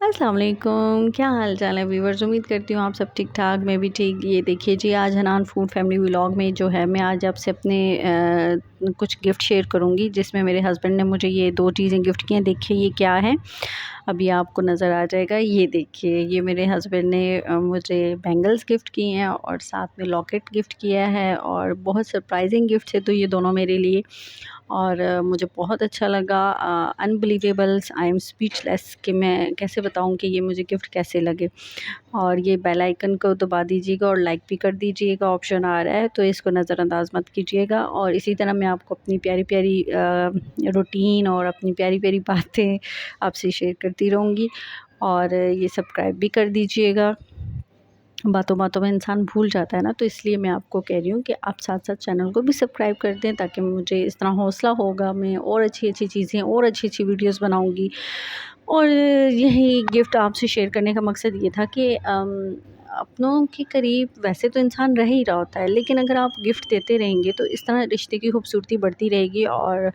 अस्सलाम वालेकुम, क्या हाल चाल है व्यूवर्स। उम्मीद करती हूँ आप सब ठीक ठाक, मैं भी ठीक। ये देखिए जी, आज हनान फूड फैमिली व्लॉग में जो है मैं आज आपसे अपने कुछ गिफ्ट शेयर करूँगी, जिसमें मेरे हस्बैंड ने मुझे ये 2 चीज़ें गिफ्ट की हैं। देखिए ये क्या है, अभी आपको नज़र आ जाएगा। ये देखिए, ये मेरे हस्बैंड ने मुझे बैंगल्स गिफ्ट की हैं और साथ में लॉकेट गिफ्ट किया है और बहुत सरप्राइजिंग गिफ्ट है तो ये दोनों मेरे लिए। और मुझे बहुत अच्छा लगा। अनबिलीवेबल्स, आई एम स्पीचलेस कि मैं कैसे बताऊँ कि ये मुझे गिफ्ट कैसे लगे। और ये बेल आइकन को दबा दीजिएगा और लाइक भी कर दीजिएगा, ऑप्शन आ रहा है तो इसको नज़रअंदाज मत कीजिएगा। और इसी तरह मैं आपको अपनी प्यारी प्यारी रूटीन और अपनी प्यारी प्यारी बातें आपसे शेयर करती रहूँगी। और ये सब्सक्राइब भी कर दीजिएगा। बातों बातों में इंसान भूल जाता है ना, तो इसलिए मैं आपको कह रही हूँ कि आप साथ साथ चैनल को भी सब्सक्राइब कर दें, ताकि मुझे इस तरह हौसला होगा, मैं और अच्छी अच्छी चीज़ें और अच्छी अच्छी वीडियोस बनाऊँगी। और यही गिफ्ट आपसे शेयर करने का मकसद ये था कि अपनों के करीब वैसे तो इंसान रह ही रहा होता है, लेकिन अगर आप गिफ्ट देते रहेंगे तो इस तरह रिश्ते की खूबसूरती बढ़ती रहेगी और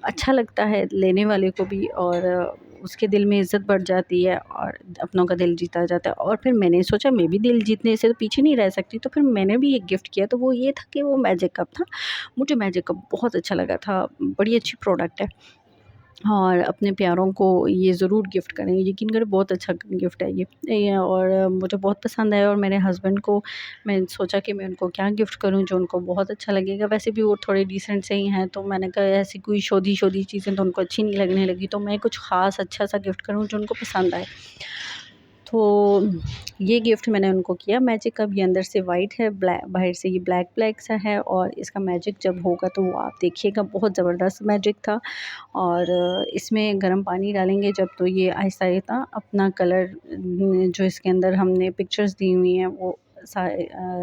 अच्छा लगता है लेने वाले को भी, और उसके दिल में इज़्ज़त बढ़ जाती है और अपनों का दिल जीता जाता है। और फिर मैंने सोचा मैं भी दिल जीतने से तो पीछे नहीं रह सकती, तो फिर मैंने भी एक गिफ्ट किया। तो वो ये था कि वो मैजिक कप था। मुझे मैजिक कप बहुत अच्छा लगा था, बड़ी अच्छी प्रोडक्ट है। और अपने प्यारों को ये ज़रूर गिफ्ट करें, यकीन करें बहुत अच्छा गिफ्ट है ये। और मुझे बहुत पसंद आया और मेरे हस्बैंड को मैं सोचा कि मैं उनको क्या गिफ्ट करूं जो उनको बहुत अच्छा लगेगा। वैसे भी वो थोड़े डिसेंट से ही हैं, तो मैंने कहा ऐसी कोई शोधी शोधी चीज़ें तो उनको अच्छी नहीं लगने लगी, तो मैं कुछ ख़ास अच्छा सा गिफ्ट करूं जो उनको पसंद आए। तो ये गिफ्ट मैंने उनको किया। मैजिक कप, ये अंदर से वाइट है, ब्लैक बाहर से ये ब्लैक ब्लैक सा है। और इसका मैजिक जब होगा तो वो आप देखिएगा, बहुत ज़बरदस्त मैजिक था। और इसमें गर्म पानी डालेंगे जब, तो ये आहिस्ता आहिस्ता अपना कलर जो इसके अंदर हमने पिक्चर्स दी हुई हैं वो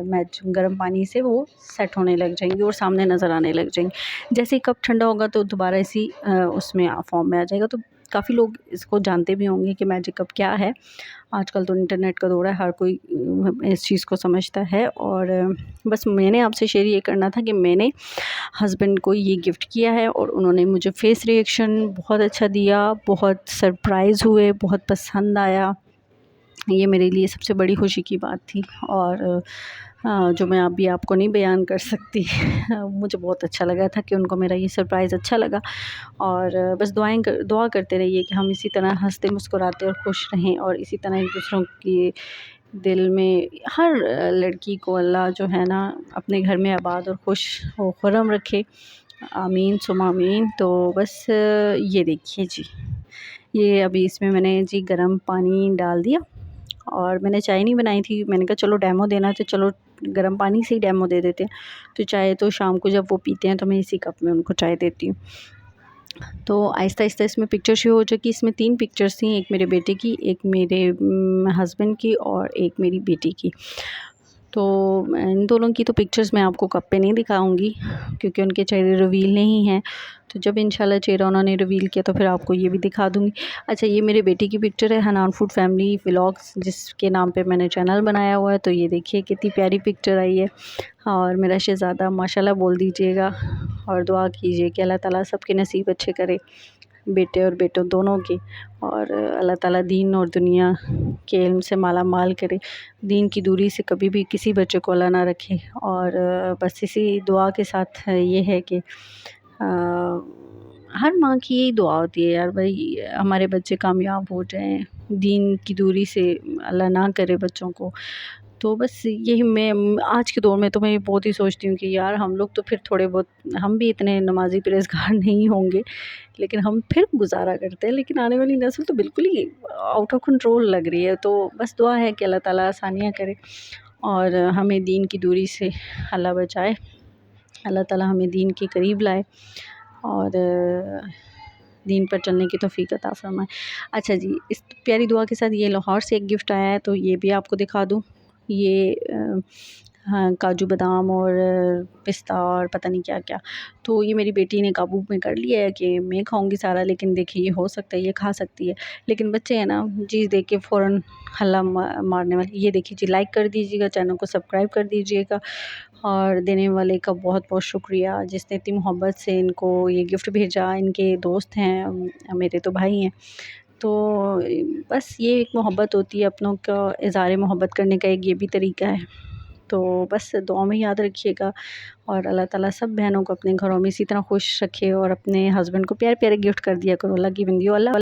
मैच गर्म पानी से वो सेट होने लग जाएंगी और सामने नज़र आने लग जाएंगी। जैसे ही कप ठंडा होगा तो दोबारा इसी उसमें फॉर्म में आ जाएगा। तो काफ़ी लोग इसको जानते भी होंगे कि मैजिक कप क्या है। आजकल तो इंटरनेट का दौर है, हर कोई इस चीज़ को समझता है। और बस मैंने आपसे शेयर ये करना था कि मैंने हस्बैंड को ये गिफ्ट किया है और उन्होंने मुझे फेस रिएक्शन बहुत अच्छा दिया, बहुत सरप्राइज़ हुए, बहुत पसंद आया। ये मेरे लिए सबसे बड़ी खुशी की बात थी। और जो मैं अभी आपको नहीं बयान कर सकती। मुझे बहुत अच्छा लगा था कि उनको मेरा ये सरप्राइज़ अच्छा लगा। और बस दुआ करते रहिए कि हम इसी तरह हंसते मुस्कुराते और खुश रहें, और इसी तरह एक दूसरों के दिल में हर लड़की को अल्लाह जो है ना अपने घर में आबाद और खुश और खुर्रम रखे। आमीन सुम्मा आमीन। तो बस ये देखिए जी, ये अभी इसमें मैंने जी गर्म पानी डाल दिया और मैंने चाय नहीं बनाई थी। मैंने कहा चलो डेमो देना है तो चलो गर्म पानी से ही डेमो दे देते हैं। तो चाय तो शाम को जब वो पीते हैं तो मैं इसी कप में उनको चाय देती हूँ। तो आहिस्ता-आहिस्ता इसमें पिक्चर शुरू हो चुकी। इसमें 3 पिक्चर्स थी, एक मेरे बेटे की, एक मेरे हस्बैंड की और एक मेरी बेटी की। तो इन दोनों की तो पिक्चर्स मैं आपको कप पे नहीं दिखाऊँगी क्योंकि उनके चेहरे रिवील नहीं हैं। तो जब इंशाल्लाह चेहरा उन्होंने रिवील किया तो फिर आपको ये भी दिखा दूँगी। अच्छा, ये मेरे बेटी की पिक्चर है, हनान फूड फैमिली व्लॉग्स जिसके नाम पे मैंने चैनल बनाया हुआ है। तो ये देखिए कितनी प्यारी पिक्चर आई है। और मेरा शहज़ादा माशाल्लाह बोल दीजिएगा और दुआ कीजिए कि अल्लाह ताला सबके नसीब अच्छे करे, बेटे और बेटों दोनों के। और अल्लाह ताला दीन और दुनिया के इल्म से माला माल करे। दीन की दूरी से कभी भी किसी बच्चे को अल्लाह ना रखे। और बस इसी दुआ के साथ ये है कि हर माँ की यही दुआ होती है यार भाई, हमारे बच्चे कामयाब हो जाएं, दीन की दूरी से अल्लाह ना करे बच्चों को। तो बस यही मैं आज के दौर में तो मैं ये बहुत ही सोचती हूँ कि यार हम लोग तो फिर थोड़े बहुत, हम भी इतने नमाज़ी परहेज़गार नहीं होंगे, लेकिन हम फिर गुज़ारा करते हैं। लेकिन आने वाली नस्ल तो बिल्कुल ही आउट ऑफ कंट्रोल लग रही है। तो बस दुआ है कि अल्लाह ताला आसानियाँ करे और हमें दीन की दूरी से अल्लाह बचाए। अल्लाह ताला हमें दीन के करीब लाए और दीन पर चलने की तौफ़ीक अता फ़रमाए। अच्छा जी, इस प्यारी दुआ के साथ ये लाहौर से एक गिफ्ट आया है तो ये भी आपको दिखा दूँ। ये हाँ, काजू बादाम और पिस्ता और पता नहीं क्या-क्या। तो ये मेरी बेटी ने काबू में कर लिया है कि मैं खाऊँगी सारा, लेकिन देखिए ये हो सकता है ये खा सकती है। लेकिन बच्चे हैं ना, चीज़ देख के फ़ौरन हल्ला मारने वाले। ये देखिए जी, लाइक कर दीजिएगा, चैनल को सब्सक्राइब कर दीजिएगा। और देने वाले का बहुत-बहुत शुक्रिया जिसने इतनी मोहब्बत से इनको ये गिफ्ट भेजा। इनके दोस्त हैं, मेरे तो भाई हैं। तो बस ये एक मोहब्बत होती है, अपनों का इज़हार मोहब्बत करने का एक ये भी तरीका है। तो बस दुआ में याद रखिएगा, और अल्लाह ताला सब बहनों को अपने घरों में इसी तरह खुश रखे, और अपने हस्बैंड को प्यारे प्यारे गिफ्ट कर दिया करो। अल्लाह की बंदियों, अल्लाह